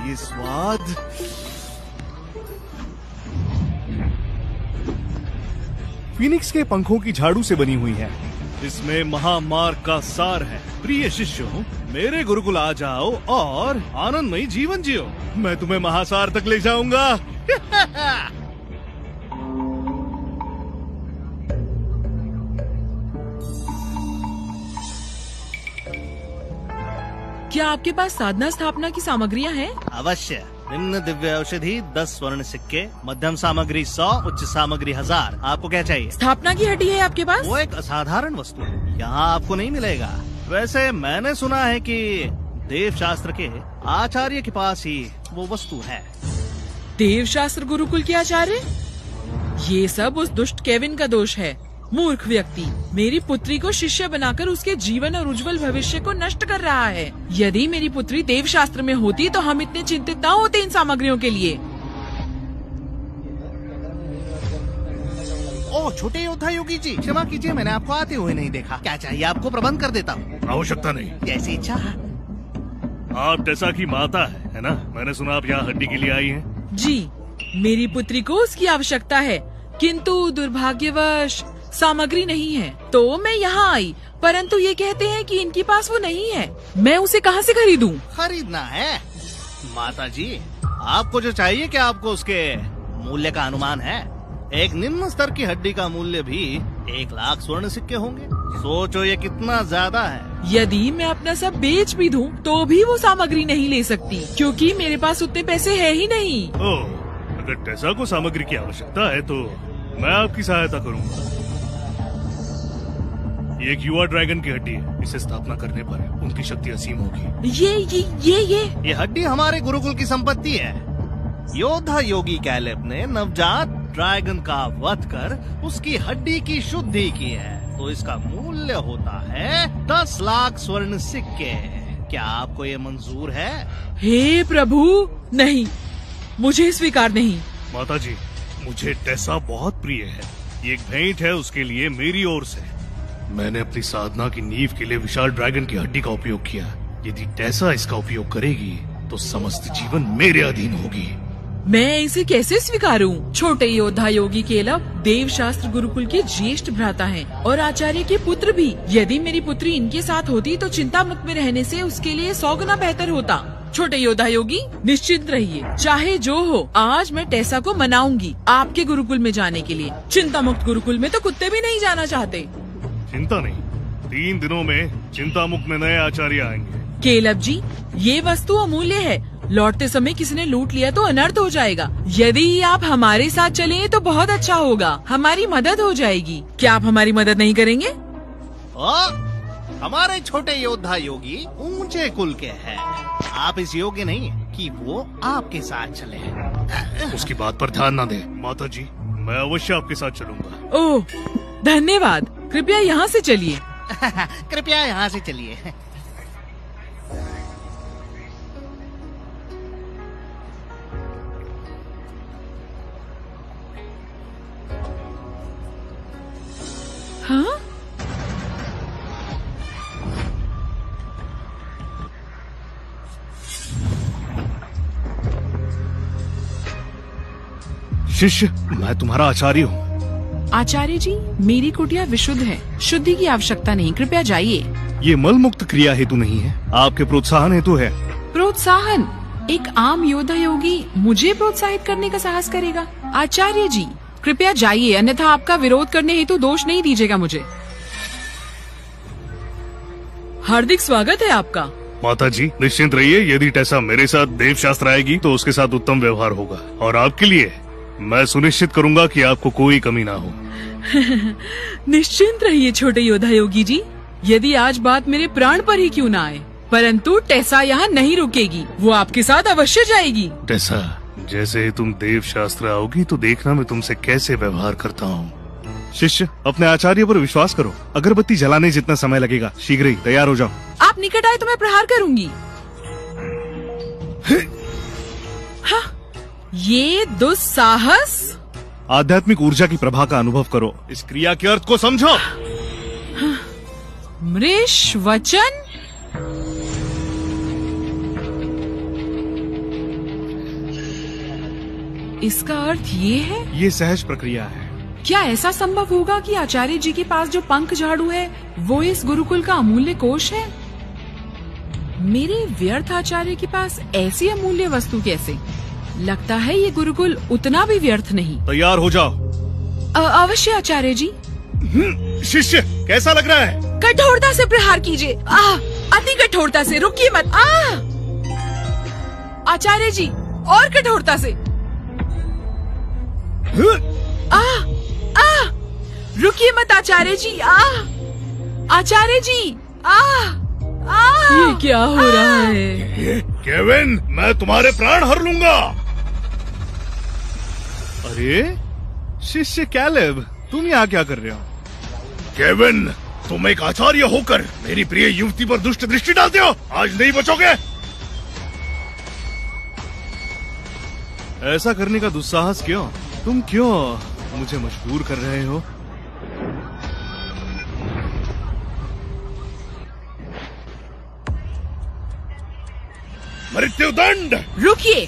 ये स्वाद। फीनिक्स के पंखों की झाड़ू से बनी हुई है। इसमें महामार्ग का सार है। प्रिय शिष्यों, मेरे गुरुकुल आ जाओ और आनंदमयी जीवन जियो। मैं तुम्हें महासार तक ले जाऊंगा। क्या आपके पास साधना स्थापना की सामग्रियाँ हैं? अवश्य। निम्न दिव्य औषधि 10 स्वर्ण सिक्के, मध्यम सामग्री 100, उच्च सामग्री 1000। आपको क्या चाहिए? स्थापना की हड्डी है आपके पास? वो एक असाधारण वस्तु है, यहाँ आपको नहीं मिलेगा। वैसे मैंने सुना है कि देव शास्त्र के आचार्य के पास ही वो वस्तु है। देव शास्त्र गुरुकुल के आचार्य? ये सब उस दुष्ट केविन का दोष है। मूर्ख व्यक्ति मेरी पुत्री को शिष्य बनाकर उसके जीवन और उज्जवल भविष्य को नष्ट कर रहा है। यदि मेरी पुत्री देव शास्त्र में होती तो हम इतने चिंतित न होते इन सामग्रियों के लिए। ओ छोटे योद्धा योगी जी, क्षमा कीजिए, मैंने आपको आते हुए नहीं देखा। क्या चाहिए आपको? प्रबंध कर देता हूँ। आवश्यकता नहीं। जैसी इच्छा। आप टेसा की माता है ना? मैंने सुना आप यहाँ हड्डी के लिए आई हैं। जी, मेरी पुत्री को उसकी आवश्यकता है, किंतु दुर्भाग्यवश सामग्री नहीं है, तो मैं यहाँ आई। परंतु ये कहते हैं कि इनके पास वो नहीं है। मैं उसे कहाँ से खरीदूं? खरीदना है? माता जी, आपको जो चाहिए, क्या आपको उसके मूल्य का अनुमान है? एक निम्न स्तर की हड्डी का मूल्य भी 1 लाख स्वर्ण सिक्के होंगे। सोचो ये कितना ज्यादा है। यदि मैं अपना सब बेच भी दूं, तो भी वो सामग्री नहीं ले सकती, क्योंकि मेरे पास उतने पैसे है ही नहीं। ओह, अगर टेसा को सामग्री की आवश्यकता है तो मैं आपकी सहायता करूँगा। ये एक युवा ड्रैगन की हड्डी है। इसे स्थापना करने पर उनकी शक्ति असीम होगी। ये हड्डी हमारे गुरुकुल की संपत्ति है। योद्धा योगी कैलेब ने नवजात ड्रैगन का वध कर उसकी हड्डी की शुद्धि की है, तो इसका मूल्य होता है 10 लाख स्वर्ण सिक्के। क्या आपको ये मंजूर है? हे प्रभु, नहीं, मुझे स्वीकार नहीं। माता जी, मुझे टेसा बहुत प्रिय है। ये एक भेंट है उसके लिए मेरी ओर से। मैंने अपनी साधना की नींव के लिए विशाल ड्रैगन की हड्डी का उपयोग किया। यदि टेसा इसका उपयोग करेगी तो समस्त जीवन मेरे अधीन होगी। मैं इसे कैसे स्वीकारूं? छोटे योद्धा योगी केलव देव शास्त्र गुरुकुल के ज्येष्ठ भ्राता हैं और आचार्य के पुत्र भी। यदि मेरी पुत्री इनके साथ होती तो चिंता मुक्त में रहने से उसके लिए 100 गुना बेहतर होता। छोटे योद्धा योगी, निश्चिंत रहिए, चाहे जो हो, आज मैं टेसा को मनाऊंगी आपके गुरुकुल में जाने के लिए। चिंता मुक्त गुरुकुल में तो कुत्ते भी नहीं जाना चाहते। चिंता नहीं, 3 दिनों में चिंता मुक्त में नए आचार्य आएंगे। केलव जी, ये वस्तु अमूल्य है। लौटते समय किसी ने लूट लिया तो अनर्थ हो जाएगा। यदि आप हमारे साथ चलें तो बहुत अच्छा होगा, हमारी मदद हो जाएगी। क्या आप हमारी मदद नहीं करेंगे? हमारे छोटे योद्धा योगी ऊंचे कुल के हैं। आप इस योग्य नहीं कि वो आपके साथ चले। उसकी बात पर ध्यान न दे। माता जी, मैं अवश्य आपके साथ चलूंगा। ओह, धन्यवाद। कृपया यहाँ से चलिए। कृपया यहाँ से चलिए। हाँ? शिष्य, मैं तुम्हारा आचार्य हूँ। आचार्य जी, मेरी कुटिया विशुद्ध है, शुद्धि की आवश्यकता नहीं, कृपया जाइए। ये मल मुक्त क्रिया हेतु नहीं है, आपके प्रोत्साहन हेतु है। प्रोत्साहन? एक आम योद्धा योगी मुझे प्रोत्साहित करने का साहस करेगा? आचार्य जी, कृपया जाइए, अन्यथा आपका विरोध करने हेतु दोष नहीं दीजिएगा मुझे। हार्दिक स्वागत है आपका। माता जी, निश्चिंत रहिए, यदि टेसा मेरे साथ देव शास्त्र आएगी तो उसके साथ उत्तम व्यवहार होगा, और आपके लिए मैं सुनिश्चित करूंगा कि आपको कोई कमी ना हो। निश्चिंत रहिए छोटे योद्धा योगी जी, यदि आज बात मेरे प्राण पर ही क्यों ना आए, परंतु टेसा यहाँ नहीं रुकेगी, वो आपके साथ अवश्य जाएगी। टेसा, जैसे ही तुम देव शास्त्र आओगी तो देखना मैं तुमसे कैसे व्यवहार करता हूँ। शिष्य, अपने आचार्य पर विश्वास करो। अगरबत्ती जलाने जितना समय लगेगा, शीघ्र ही तैयार हो जाओ। आप निकट आए तो मैं प्रहार करूंगी। हाँ, ये दुस्साहस। आध्यात्मिक ऊर्जा की प्रभा का अनुभव करो, इस क्रिया के अर्थ को समझो। मृष वचन। इसका अर्थ ये है? ये सहज प्रक्रिया है। क्या ऐसा संभव होगा कि आचार्य जी के पास जो पंख झाड़ू है वो इस गुरुकुल का अमूल्य कोष है? मेरे व्यर्थ आचार्य के पास ऐसी अमूल्य वस्तु कैसे? लगता है ये गुरुकुल उतना भी व्यर्थ नहीं। तैयार हो जाओ। अवश्य आचार्य जी। शिष्य कैसा लग रहा है? कठोरता से प्रहार कीजिए। अति कठोरता से, रुकिए मत। आचार्य जी और कठोरता से। रुकिए मत आचार्य जी। आचार्य जी। ये क्या हो रहा है? केविन, मैं तुम्हारे प्राण हर लूंगा। अरे शिष्य कैलेब, तुम यहाँ क्या कर रहे हो? केविन, तुम एक आचार्य होकर मेरी प्रिय युवती पर दुष्ट दृष्टि डालते हो। आज नहीं बचोगे। ऐसा करने का दुस्साहस क्यों? तुम क्यों मुझे मजबूर कर रहे हो? मृत्युदंड। रुकिए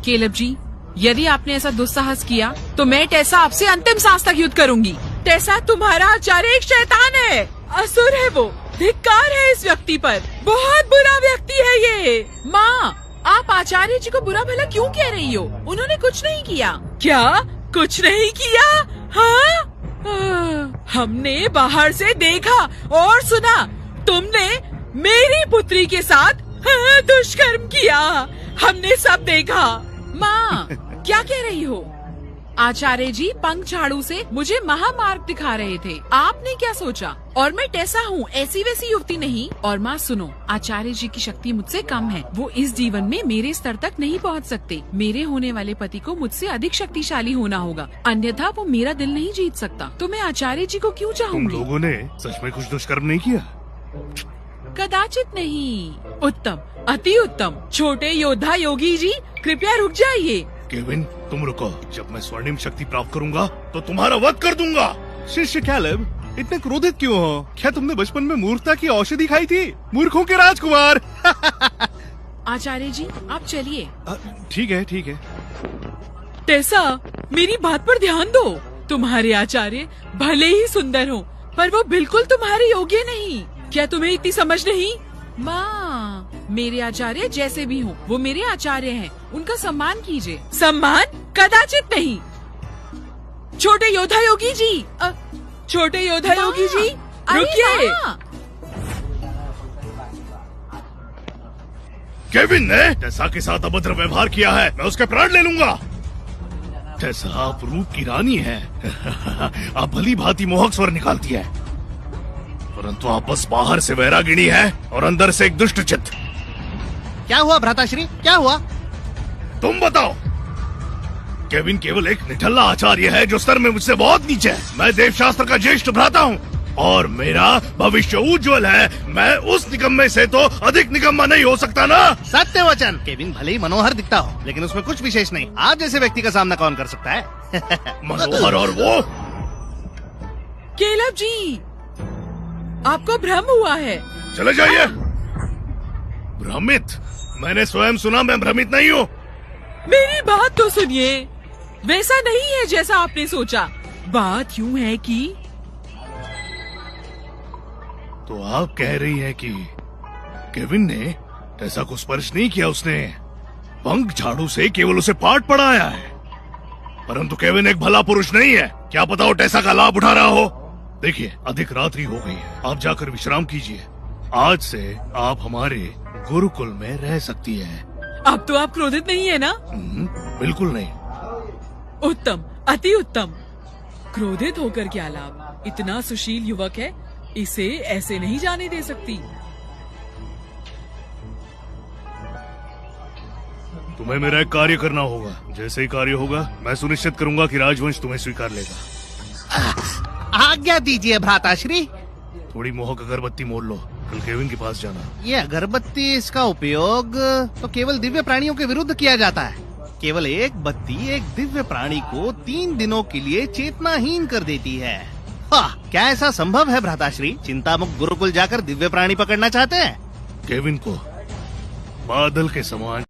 केलब जी, यदि आपने ऐसा दुस्साहस किया तो मैं टेसा आपसे अंतिम सांस तक युद्ध करूंगी। टेसा, तुम्हारा आचार्य एक शैतान है, असुर है वो। धिक्कार है इस व्यक्ति पर। बहुत बुरा व्यक्ति है ये। माँ, आप आचार्य जी को बुरा भला क्यों कह रही हो? उन्होंने कुछ नहीं किया। क्या कुछ नहीं किया? हाँ, हमने बाहर से देखा और सुना। तुमने मेरी पुत्री के साथ दुष्कर्म किया। हमने सब देखा। माँ, क्या कह रही हो? आचार्य जी पंख झाड़ू से मुझे महामार्ग दिखा रहे थे। आपने क्या सोचा? और मैं टेसा हूँ, ऐसी वैसी युवती नहीं। और माँ सुनो, आचार्य जी की शक्ति मुझसे कम है। वो इस जीवन में मेरे स्तर तक नहीं पहुँच सकते। मेरे होने वाले पति को मुझसे अधिक शक्तिशाली होना होगा, अन्यथा वो मेरा दिल नहीं जीत सकता। तो मैं आचार्य जी को क्यों चाहूँगी? तुम लोगों ने सच में कुछ दुष्कर्म नहीं किया? कदाचित नहीं। उत्तम, अति उत्तम। छोटे योद्धा योगी जी, कृपया रुक जाइए। केविन, तुम रुको। जब मैं स्वर्णिम शक्ति प्राप्त करूंगा तो तुम्हारा वध कर दूंगा। शिष्य कैलेब, इतने क्रोधित क्यों हो? क्या तुमने बचपन में मूर्खता की औषधि खाई थी? मूर्खों के राजकुमार। आचार्य जी, आप चलिए। ठीक है, ठीक है। टेसा, मेरी बात पर ध्यान दो। तुम्हारे आचार्य भले ही सुंदर हो, पर वो बिल्कुल तुम्हारे योग्य नहीं। क्या तुम्हें इतनी समझ नहीं? माँ, मेरे आचार्य जैसे भी हों, वो मेरे आचार्य हैं। उनका सम्मान कीजिए। सम्मान? कदाचित नहीं। छोटे योद्धा योगी जी, छोटे योद्धा योगी जी, रुकिए। केविन ने टेसा के साथ अभद्र व्यवहार किया है। मैं उसके प्राण ले लूंगा। टेसा, आप रूप की रानी है। आप भली भांति मोहक स्वर निकालती है, परंतु आप बस बाहर से वैरागिणी है और अंदर से एक दुष्ट चित्त। क्या हुआ भ्राताश्री, क्या हुआ? तुम बताओ। केविन केवल एक निठल्ला आचार्य है जो स्तर में मुझसे बहुत नीचे है। मैं देवशास्त्र का ज्येष्ठ भ्राता हूँ और मेरा भविष्य उज्जवल है। मैं उस निकम्मे से तो अधिक निकम्मा नहीं हो सकता ना। सत्य वचन। केविन भले ही मनोहर दिखता हो, लेकिन उसमें कुछ विशेष नहीं। आप जैसे व्यक्ति का सामना कौन कर सकता है? मनोहर और वो? केलब जी, आपको भ्रम हुआ है। चले जाइए। भ्रमित? मैंने स्वयं सुना, मैं भ्रमित नहीं हूँ। मेरी बात तो सुनिए। वैसा नहीं है जैसा आपने सोचा। बात यूँ है कि तो आप कह रही हैं कि केविन ने टेसा को स्पर्श नहीं किया, उसने पंख झाड़ू से केवल उसे पाठ पढ़ाया है। परंतु केविन एक भला पुरुष नहीं है। क्या पता वो टेसा का लाभ उठा रहा हो। देखिए, अधिक रात्रि हो गई है, आप जाकर विश्राम कीजिए। आज से आप हमारे गुरुकुल में रह सकती है। अब तो आप क्रोधित नहीं है ना? बिल्कुल नहीं। उत्तम, अति उत्तम। क्रोधित होकर क्या लाभ? इतना सुशील युवक है, इसे ऐसे नहीं जाने दे सकती। तुम्हें मेरा एक कार्य करना होगा। जैसे ही कार्य होगा, मैं सुनिश्चित करूंगा कि राजवंश तुम्हें स्वीकार लेगा। आज्ञा दीजिए भ्राताश्री। थोड़ी मोहक अगरबत्ती मोल लो, कल केविन के पास जाना। ये अगरबत्ती, इसका उपयोग तो केवल दिव्य प्राणियों के विरुद्ध किया जाता है। केवल एक बत्ती एक दिव्य प्राणी को 3 दिनों के लिए चेतनाहीन कर देती है। क्या ऐसा संभव है भ्राताश्री? चिंतामुक्त गुरुकुल जाकर दिव्य प्राणी पकड़ना चाहते हैं? केविन को बादल के समान